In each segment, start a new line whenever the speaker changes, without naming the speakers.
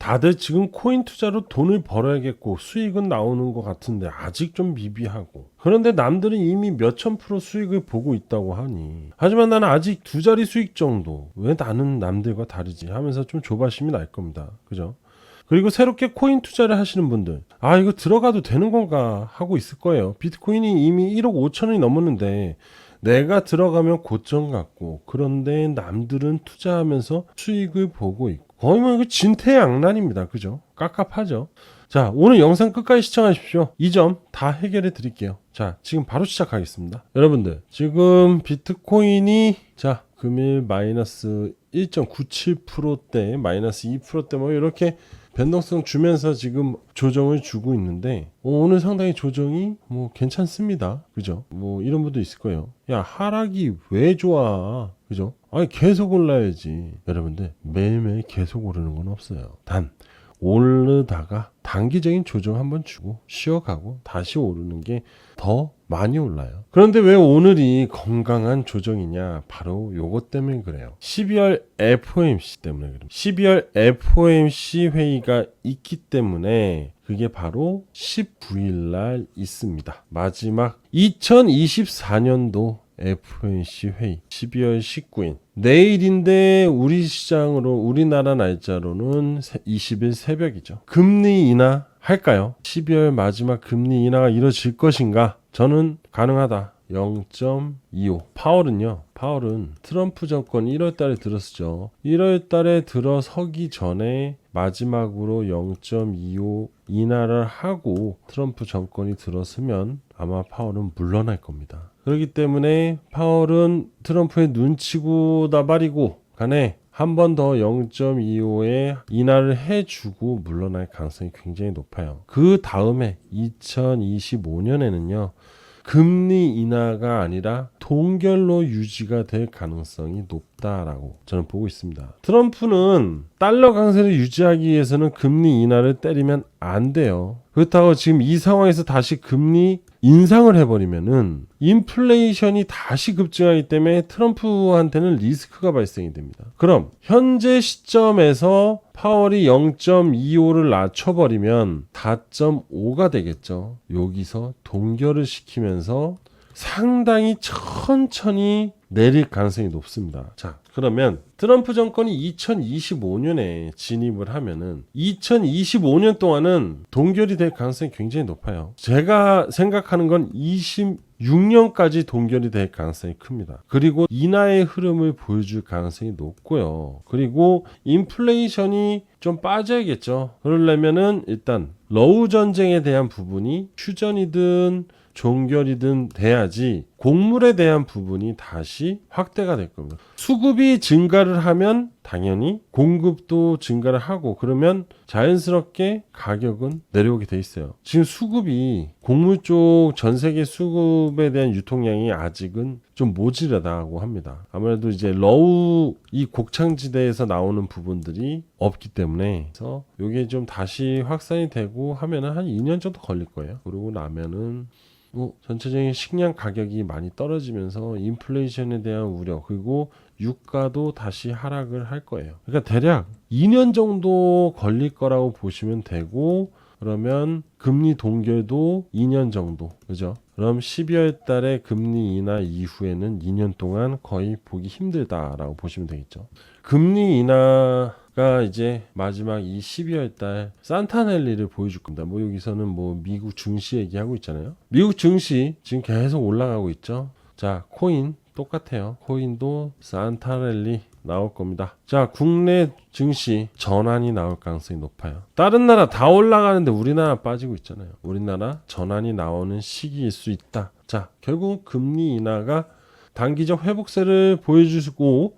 다들 지금 코인 투자로 돈을 벌어야겠고 수익은 나오는 것 같은데 아직 좀 미비하고, 그런데 남들은 이미 몇천 프로 수익을 보고 있다고 하니, 하지만 나는 아직 두 자리 수익 정도, 왜 나는 남들과 다르지 하면서 좀 조바심이 날 겁니다. 그죠? 그리고 새롭게 코인 투자를 하시는 분들, 아 이거 들어가도 되는 건가 하고 있을 거예요. 비트코인이 이미 1억 5천원이 넘었는데 내가 들어가면 고점 같고, 그런데 남들은 투자하면서 수익을 보고 있고, 거의 뭐 이거 진퇴양난입니다. 그죠? 깝깝하죠? 자, 오늘 영상 끝까지 시청하십시오. 이 점 다 해결해 드릴게요. 자, 지금 바로 시작하겠습니다. 여러분들, 지금 비트코인이 자, 금일 마이너스 1.97%대, 마이너스 2%대 뭐 이렇게 변동성 주면서 지금 조정을 주고 있는데, 오늘 상당히 조정이 뭐 괜찮습니다. 그죠? 뭐 이런 분도 있을 거예요. 야, 하락이 왜 좋아? 그죠? 아니 계속 올라야지. 여러분들, 매일매일 계속 오르는 건 없어요. 단 오르다가 단기적인 조정 한번 주고 쉬어가고 다시 오르는 게 더 많이 올라요. 그런데 왜 오늘이 건강한 조정이냐? 바로 요것 때문에 그래요. 12월 FOMC 때문에 그래요. 12월 FOMC 회의가 있기 때문에 그게 바로 19일 날 있습니다. 마지막 2024년도 FOMC 회의 12월 19일 내일인데, 우리 시장으로 우리나라 날짜로는 20일 새벽이죠. 금리 인하 할까요? 12월 마지막 금리 인하가 이루어질 것인가? 저는 가능하다. 0.25. 파월은 트럼프 정권 1월 달에 들었죠. 1월 달에 들어서기 전에 마지막으로 0.25 인하를 하고 트럼프 정권이 들어서면 아마 파월은 물러날 겁니다. 그렇기 때문에 파월은 트럼프의 눈치고 나발이고 간에 한 번 더 0.25에 인하를 해주고 물러날 가능성이 굉장히 높아요. 그 다음에 2025년에는요. 금리 인하가 아니라 동결로 유지가 될 가능성이 높다라고 저는 보고 있습니다. 트럼프는 달러 강세를 유지하기 위해서는 금리 인하를 때리면 안 돼요. 그렇다고 지금 이 상황에서 다시 금리 인상을 해버리면은 인플레이션이 다시 급증하기 때문에 트럼프한테는 리스크가 발생이 됩니다. 그럼 현재 시점에서 파월이 0.25를 낮춰버리면 4.5가 되겠죠. 여기서 동결을 시키면서 상당히 천천히 내릴 가능성이 높습니다. 자, 그러면 트럼프 정권이 2025년에 진입을 하면은 2025년 동안은 동결이 될 가능성이 굉장히 높아요. 제가 생각하는 건 26년까지 동결이 될 가능성이 큽니다. 그리고 인하의 흐름을 보여줄 가능성이 높고요. 그리고 인플레이션이 좀 빠져야겠죠. 그러려면은 일단 러우 전쟁에 대한 부분이 휴전이든 종결이든 돼야지 곡물에 대한 부분이 다시 확대가 될 겁니다. 수급이 증가를 하면 당연히 공급도 증가를 하고, 그러면 자연스럽게 가격은 내려오게 돼 있어요. 지금 수급이 곡물 쪽 전 세계 수급에 대한 유통량이 아직은 좀 모자라다고 합니다. 아무래도 이제 러우 이 곡창지대에서 나오는 부분들이 없기 때문에, 그래서 이게 좀 다시 확산이 되고 하면은 한 2년 정도 걸릴 거예요. 그러고 나면은 전체적인 식량 가격이 많이 떨어지면서 인플레이션에 대한 우려, 그리고 유가도 다시 하락을 할 거예요. 그러니까 대략 2년 정도 걸릴 거라고 보시면 되고, 그러면 금리 동결도 2년 정도, 그죠? 그럼 12월 달에 금리 인하 이후에는 2년 동안 거의 보기 힘들다라고 보시면 되겠죠. 금리 인하가 이제 마지막 이 12월 달 산타넬리를 보여줄 겁니다. 뭐 여기서는 뭐 미국 증시 얘기하고 있잖아요. 미국 증시 지금 계속 올라가고 있죠. 자, 코인 똑같아요. 코인도 산타넬리 나올 겁니다. 자, 국내 증시 전환이 나올 가능성이 높아요. 다른 나라 다 올라가는데 우리나라 빠지고 있잖아요. 우리나라 전환이 나오는 시기일 수 있다. 자, 결국 금리 인하가 단기적 회복세를 보여주고,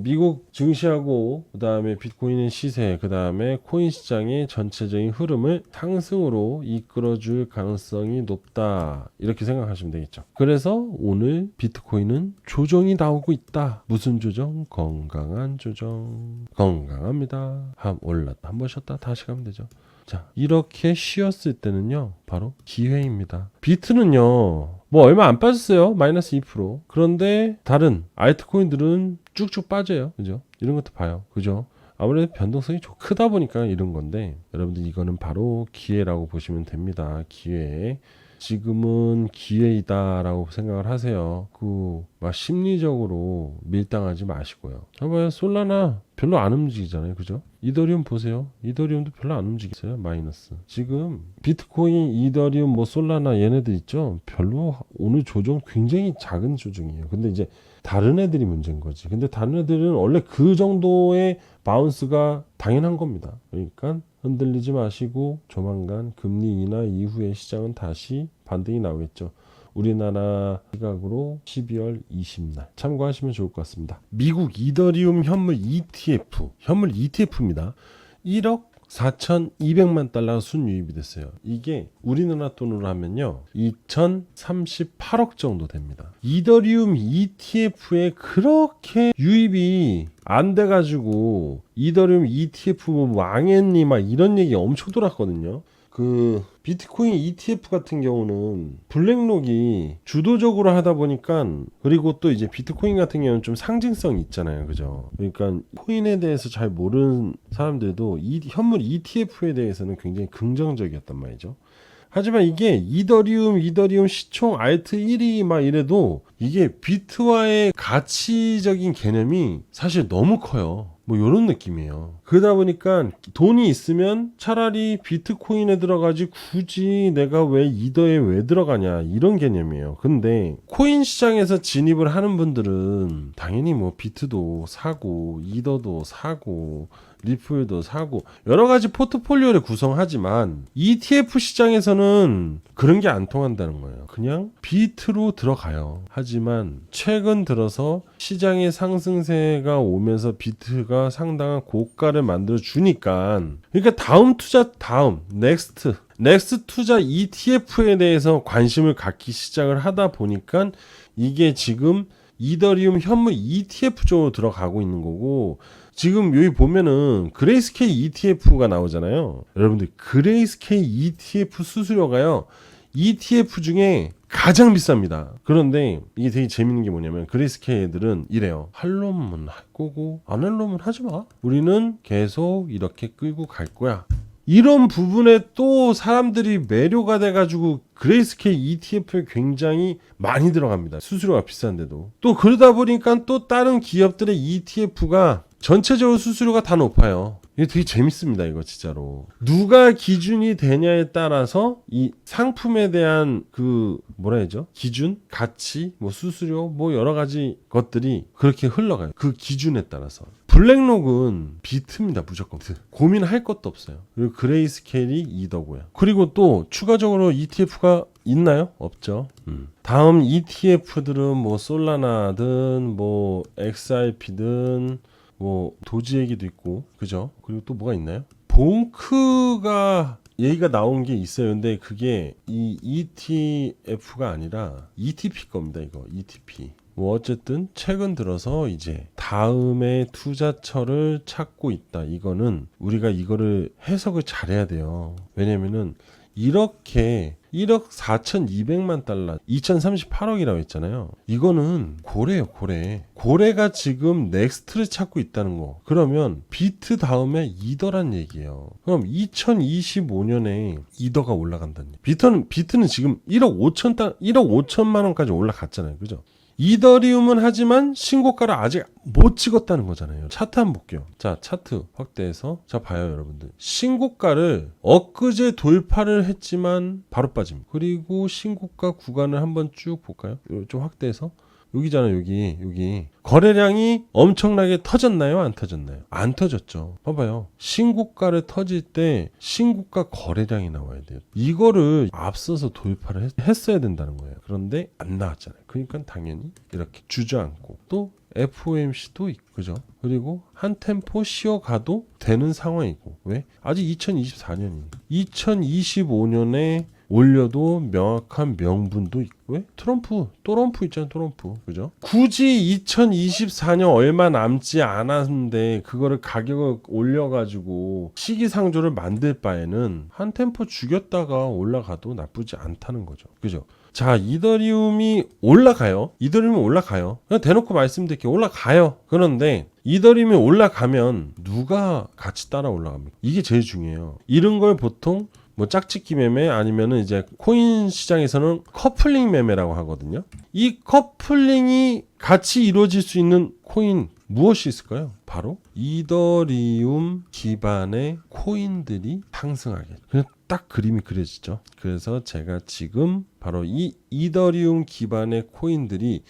미국 증시하고 그다음에 비트코인의 시세, 그다음에 코인 시장의 전체적인 흐름을 상승으로 이끌어줄 가능성이 높다, 이렇게 생각하시면 되겠죠. 그래서 오늘 비트코인은 조정이 나오고 있다. 무슨 조정? 건강한 조정. 건강합니다. 올랐다 한번 쉬었다 다시 가면 되죠. 자, 이렇게 쉬었을 때는요, 바로 기회입니다. 비트는요, 뭐 얼마 안 빠졌어요. 마이너스 2%. 그런데 다른 알트코인들은 쭉쭉 빠져요. 그죠? 이런 것도 봐요. 그죠? 아무래도 변동성이 좀 크다 보니까 이런 건데, 여러분들 이거는 바로 기회라고 보시면 됩니다. 기회. 지금은 기회이다라고 생각을 하세요. 막 심리적으로 밀당하지 마시고요. 봐봐요, 솔라나 별로 안 움직이잖아요, 그죠? 이더리움 보세요. 이더리움도 별로 안 움직이세요. 마이너스. 지금 비트코인, 이더리움, 뭐 솔라나 얘네들 있죠. 별로 오늘 조정 굉장히 작은 조정이에요. 근데 이제 다른 애들이 문제인 거지. 근데 다른 애들은 원래 그 정도의 바운스가 당연한 겁니다. 그러니까 흔들리지 마시고 조만간 금리 인하 이후에 시장은 다시 반등이 나오겠죠. 우리나라 시각으로 12월 20날 참고하시면 좋을 것 같습니다. 미국 이더리움 현물 ETF입니다. 1억 4,200만 달러가 순유입이 됐어요. 이게 우리나라 돈으로 하면요 2,038억 정도 됩니다. 이더리움 ETF에 그렇게 유입이 안 돼가지고 이더리움 ETF 뭐 망했니 막 이런 얘기 엄청 돌았거든요. 그 비트코인 ETF 같은 경우는 블랙록이 주도적으로 하다 보니까, 그리고 또 이제 비트코인 같은 경우는 좀 상징성이 있잖아요, 그죠? 그러니까 코인에 대해서 잘 모르는 사람들도 이 현물 ETF에 대해서는 굉장히 긍정적이었단 말이죠. 하지만 이게 이더리움 시총 알트 1위 막 이래도 이게 비트와의 가치적인 개념이 사실 너무 커요. 뭐 이런 느낌이에요. 그러다 보니까 돈이 있으면 차라리 비트코인에 들어가지 굳이 내가 왜 이더에 왜 들어가냐 이런 개념이에요. 근데 코인 시장에서 진입을 하는 분들은 당연히 뭐 비트도 사고 이더도 사고 리플도 사고 여러 가지 포트폴리오를 구성하지만 ETF 시장에서는 그런 게 안 통한다는 거예요. 그냥 비트로 들어가요. 하지만 최근 들어서 시장의 상승세가 오면서 비트가 상당한 고가를 만들어 주니까, 그러니까 넥스트 투자 ETF에 대해서 관심을 갖기 시작을 하다 보니까 이게 지금 이더리움 현물 ETF 쪽으로 들어가고 있는 거고, 지금 여기 보면은 그레이스케일 ETF가 나오잖아요. 여러분들 그레이스케일 ETF 수수료가요 ETF 중에 가장 비쌉니다. 그런데 이게 되게 재밌는 게 뭐냐면 그레이스케일 애들은 이래요. 할 놈은 할 거고 안 할 놈은 하지 마. 우리는 계속 이렇게 끌고 갈 거야. 이런 부분에 또 사람들이 매료가 돼가지고 그레이스케일 ETF에 굉장히 많이 들어갑니다. 수수료가 비싼데도. 또 그러다 보니까 또 다른 기업들의 ETF가 전체적으로 수수료가 다 높아요. 이게 되게 재밌습니다, 이거 진짜로. 누가 기준이 되냐에 따라서 이 상품에 대한 뭐라 해야죠? 기준, 가치, 뭐 수수료, 뭐 여러 가지 것들이 그렇게 흘러가요. 그 기준에 따라서. 블랙록은 비트입니다, 무조건. 고민할 것도 없어요. 그리고 그레이스케일이 이더고요. 그리고 또 추가적으로 ETF가 있나요? 없죠. 다음 ETF들은 뭐 솔라나든 뭐 XRP든 뭐 도지 얘기도 있고, 그죠? 그리고 또 뭐가 있나요? 봉크가 얘기가 나온 게 있어요. 근데 그게 이 ETF가 아니라 ETP 겁니다. 이거 ETP. 뭐 어쨌든 최근 들어서 이제 다음의 투자처를 찾고 있다. 이거는 우리가 이거를 해석을 잘해야 돼요. 왜냐면은 이렇게 1억 4,200만 달러 2038억이라고 했잖아요. 이거는 고래예요, 고래. 고래가 지금 넥스트를 찾고 있다는 거. 그러면 비트 다음에 이더란 얘기예요. 그럼 2025년에 이더가 올라간다는 얘기. 비트는 지금 1억 5천만 원까지 올라갔잖아요, 그죠? 이더리움은 하지만 신고가를 아직 못 찍었다는 거잖아요. 차트 한번 볼게요. 자, 차트 확대해서 자 봐요, 여러분들. 신고가를 엊그제 돌파를 했지만 바로 빠집니다. 그리고 신고가 구간을 한번 쭉 볼까요? 좀 확대해서. 여기잖아요, 여기. 거래량이 엄청나게 터졌나요? 안 터졌나요? 안 터졌죠. 봐봐요. 신고가를 터질 때 신고가 거래량이 나와야 돼요. 이거를 앞서서 돌파를 했어야 된다는 거예요. 그런데 안 나왔잖아요. 그러니까 당연히 이렇게 주저앉고 또 FOMC도 있고, 그죠? 그리고 한 템포 쉬어가도 되는 상황이고. 왜? 아직 2024년이니까. 2025년에 올려도 명확한 명분도 있고. 왜? 또럼프 있잖아, 또럼프. 그죠? 굳이 2024년 얼마 남지 않았는데 그거를 가격을 올려가지고 시기상조를 만들 바에는 한 템포 죽였다가 올라가도 나쁘지 않다는 거죠. 그죠? 자, 이더리움이 올라가요. 그냥 대놓고 말씀드릴게요. 올라가요. 그런데 이더리움이 올라가면 누가 같이 따라 올라갑니까? 이게 제일 중요해요. 이런 걸 보통 뭐 짝짓기 매매 아니면은 이제 코인 시장에서는 커플링 매매라고 하거든요. 이 커플링이 같이 이루어질 수 있는 코인 무엇이 있을까요? 바로 이더리움 기반의 코인들이 상승하게. 그냥 딱 그림이 그려지죠. 그래서 제가 지금 바로 이 이더리움 기반의 코인들이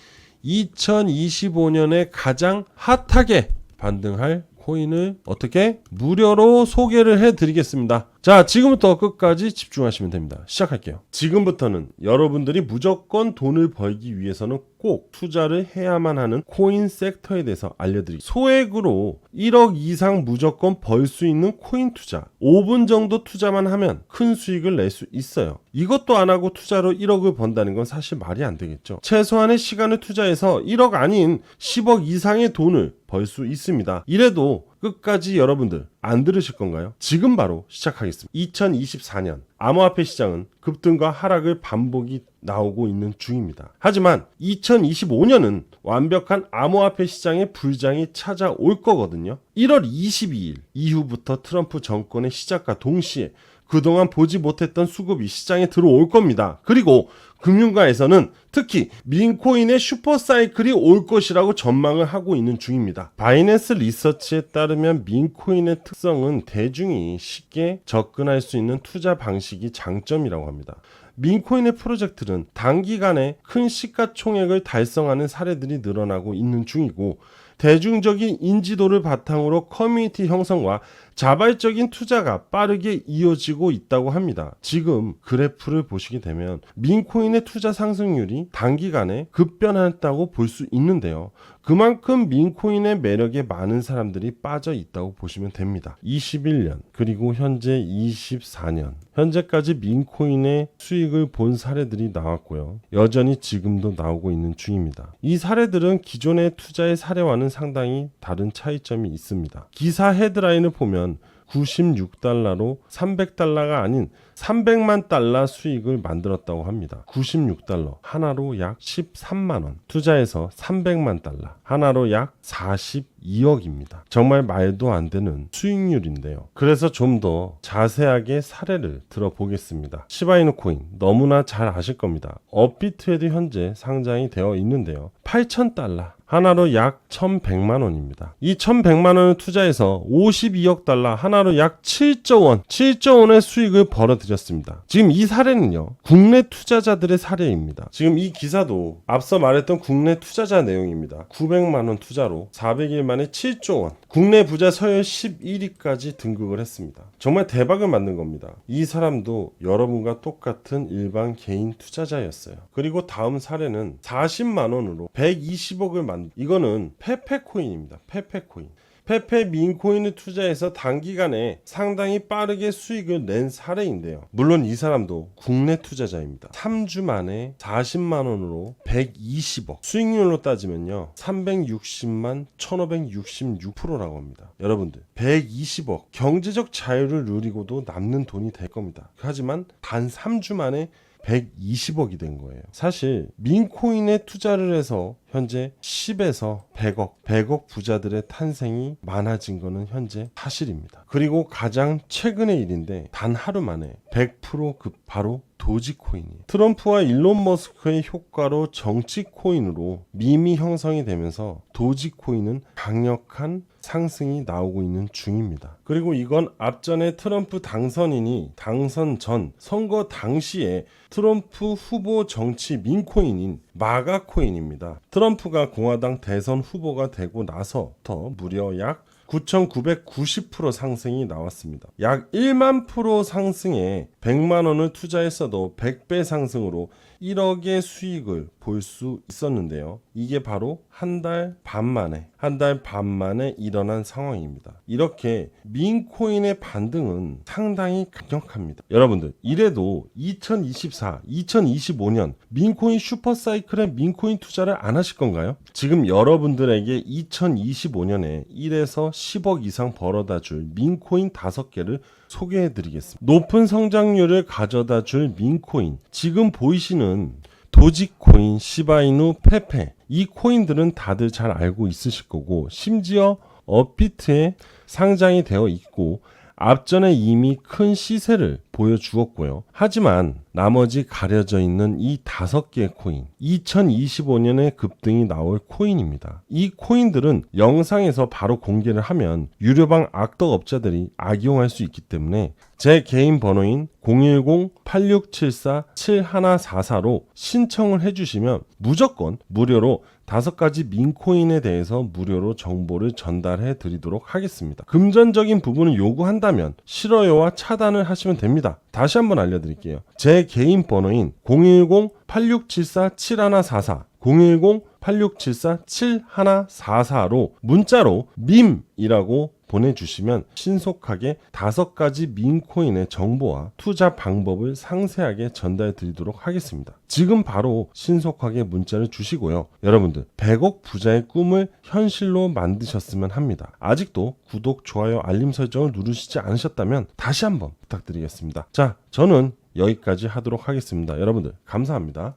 2025년에 가장 핫하게 반등할 코인을 어떻게 무료로 소개를 해드리겠습니다. 자, 지금부터 끝까지 집중하시면 됩니다. 시작할게요. 지금부터는 여러분들이 무조건 돈을 벌기 위해서는 꼭 투자를 해야만 하는 코인 섹터에 대해서 알려드리겠습니다. 소액으로 1억 이상 무조건 벌 수 있는 코인 투자, 5분 정도 투자만 하면 큰 수익을 낼 수 있어요. 이것도 안 하고 투자로 1억을 번다는 건 사실 말이 안 되겠죠. 최소한의 시간을 투자해서 1억 아닌 10억 이상의 돈을 벌 수 있습니다. 이래도 끝까지 여러분들 안 들으실 건가요? 지금 바로 시작하겠습니다. 2024년 암호화폐 시장은 급등과 하락을 반복이 나오고 있는 중입니다. 하지만 2025년은 완벽한 암호화폐 시장의 불장이 찾아올 거거든요. 1월 22일 이후부터 트럼프 정권의 시작과 동시에 그동안 보지 못했던 수급이 시장에 들어올 겁니다. 그리고 금융가에서는 특히 민코인의 슈퍼사이클이 올 것이라고 전망을 하고 있는 중입니다. 바이낸스 리서치에 따르면 민코인의 특성은 대중이 쉽게 접근할 수 있는 투자 방식이 장점이라고 합니다. 민코인의 프로젝트는 단기간에 큰 시가총액을 달성하는 사례들이 늘어나고 있는 중이고, 대중적인 인지도를 바탕으로 커뮤니티 형성과 자발적인 투자가 빠르게 이어지고 있다고 합니다. 지금 그래프를 보시게 되면 민코인의 투자 상승률이 단기간에 급변했다고 볼 수 있는데요. 그만큼 민코인의 매력에 많은 사람들이 빠져 있다고 보시면 됩니다. 21년 그리고 현재 24년 현재까지 민코인의 수익을 본 사례들이 나왔고요. 여전히 지금도 나오고 있는 중입니다. 이 사례들은 기존의 투자의 사례와는 상당히 다른 차이점이 있습니다. 기사 헤드라인을 보면 96달러로 300달러가 아닌 300만 달러 수익을 만들었다고 합니다. 96달러 하나로 약 13만원, 투자해서 300만 달러 하나로 약 42억입니다. 정말 말도 안 되는 수익률인데요. 그래서 좀 더 자세하게 사례를 들어보겠습니다. 시바이누 코인 너무나 잘 아실 겁니다. 업비트에도 현재 상장이 되어 있는데요. 8,000달러 하나로 약 1,100만 원입니다. 이 1,100만 원을 투자해서 52억 달러 하나로 약 7조 원, 7조 원의 수익을 벌어들였습니다. 지금 이 사례는요, 국내 투자자들의 사례입니다. 지금 이 기사도 앞서 말했던 국내 투자자 내용입니다. 900만 원 투자로 400일 만에 7조 원, 국내 부자 서열 11위까지 등극을 했습니다. 정말 대박을 만든 겁니다. 이 사람도 여러분과 똑같은 일반 개인 투자자였어요. 그리고 다음 사례는 40만 원으로 120억을 이거는 페페코인입니다. 페페코인. 페페 민코인을 투자해서 단기간에 상당히 빠르게 수익을 낸 사례인데요. 물론 이 사람도 국내 투자자입니다. 3주 만에 40만 원으로 120억. 수익률로 따지면요. 360만 1566%라고 합니다. 여러분들 120억. 경제적 자유를 누리고도 남는 돈이 될 겁니다. 하지만 단 3주 만에 120억이 된 거예요. 사실 민코인에 투자를 해서 현재 10에서 100억 부자들의 탄생이 많아진 거는 현재 사실입니다. 그리고 가장 최근의 일인데 단 하루 만에 100% 바로 도지코인이에요. 트럼프와 일론 머스크의 효과로 정치코인으로 밈이 형성이 되면서 도지코인은 강력한 상승이 나오고 있는 중입니다. 그리고 이건 앞전에 트럼프 당선인이 당선 전 선거 당시에 트럼프 후보 정치 민코인인 마가코인입니다. 트럼프가 공화당 대선 후보가 되고 나서부터 무려 약 9,990% 상승이 나왔습니다. 약 1만 프로 상승에 100만 원을 투자했어도 100배 상승으로 1억의 수익을 볼 수 있었는데요. 이게 바로 한 달 반 만에 일어난 상황입니다. 이렇게 민코인의 반등은 상당히 강력합니다. 여러분들, 이래도 2024, 2025년 민코인 슈퍼사이클에 민코인 투자를 안 하실 건가요? 지금 여러분들에게 2025년에 1에서 10억 이상 벌어다 줄 민코인 5개를 소개해드리겠습니다. 높은 성장률을 가져다 줄 민코인, 지금 보이시는 도지코인, 시바이누, 페페, 이 코인들은 다들 잘 알고 있으실 거고, 심지어 업비트에 상장이 되어 있고 앞전에 이미 큰 시세를 보여주었고요. 하지만 나머지 가려져 있는 이 5개의 코인, 2025년에 급등이 나올 코인입니다. 이 코인들은 영상에서 바로 공개를 하면 유료방 악덕업자들이 악용할 수 있기 때문에 제 개인 번호인 010-8674-7144로 신청을 해주시면 무조건 무료로 5가지 민코인에 대해서 무료로 정보를 전달해 드리도록 하겠습니다. 금전적인 부분을 요구한다면 싫어요와 차단을 하시면 됩니다. 다시 한번 알려드릴게요. 제 개인 번호인 010-8674-7144 010-8674-7144로 문자로 밈이라고 보내주시면 신속하게 5가지 민코인의 정보와 투자 방법을 상세하게 전달해 드리도록 하겠습니다. 지금 바로 신속하게 문자를 주시고요. 여러분들 100억 부자의 꿈을 현실로 만드셨으면 합니다. 아직도 구독, 좋아요, 알림 설정을 누르시지 않으셨다면 다시 한번 부탁드리겠습니다. 자, 저는 여기까지 하도록 하겠습니다. 여러분들 감사합니다.